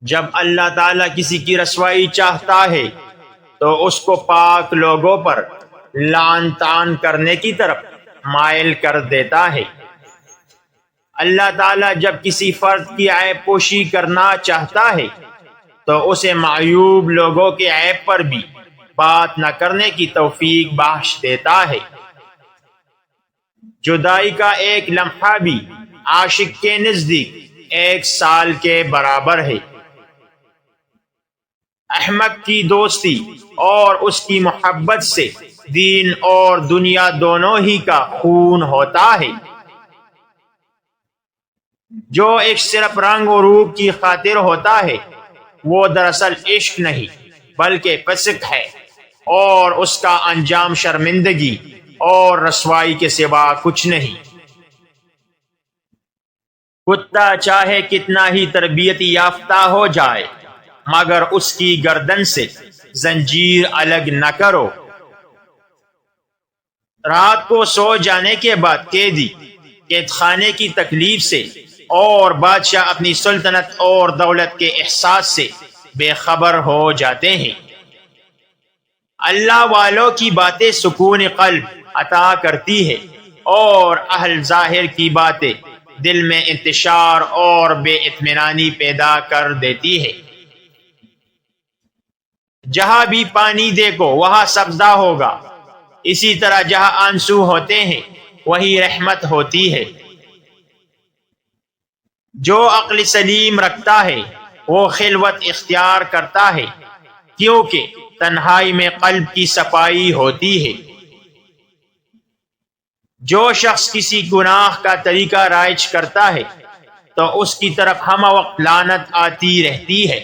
جب اللہ تعالیٰ کسی کی رسوائی چاہتا ہے تو اس کو پاک لوگوں پر لعن طعن کرنے کی طرف مائل کر دیتا ہے۔ اللہ تعالیٰ جب کسی فرد کی عیب پوشی کرنا چاہتا ہے تو اسے معیوب لوگوں کے عیب پر بھی بات نہ کرنے کی توفیق بخش دیتا ہے۔ جدائی کا ایک لمحہ بھی عاشق کے نزدیک 1 سال کے برابر ہے۔ احمق کی دوستی اور اس کی محبت سے دین اور دنیا دونوں ہی کا خون ہوتا ہے۔ جو عشق صرف رنگ و روپ کی خاطر ہوتا ہے وہ دراصل عشق نہیں بلکہ فسق ہے، اور اس کا انجام شرمندگی اور رسوائی کے سوا کچھ نہیں۔ کتا چاہے کتنا ہی تربیت یافتہ ہو جائے مگر اس کی گردن سے زنجیر الگ نہ کرو۔ رات کو سو جانے کے بعد قیدی قید خانے کی تکلیف سے اور بادشاہ اپنی سلطنت اور دولت کے احساس سے بے خبر ہو جاتے ہیں۔ اللہ والوں کی باتیں سکون قلب عطا کرتی ہے اور اہل ظاہر کی باتیں دل میں انتشار اور بے اطمینانی پیدا کر دیتی ہے۔ جہاں بھی پانی دیکھو وہاں سبزہ ہوگا، اسی طرح جہاں آنسو ہوتے ہیں وہی رحمت ہوتی ہے۔ جو عقل سلیم رکھتا ہے وہ خلوت اختیار کرتا ہے کیونکہ تنہائی میں قلب کی صفائی ہوتی ہے۔ جو شخص کسی گناہ کا طریقہ رائج کرتا ہے تو اس کی طرف ہمہ وقت لعنت آتی رہتی ہے۔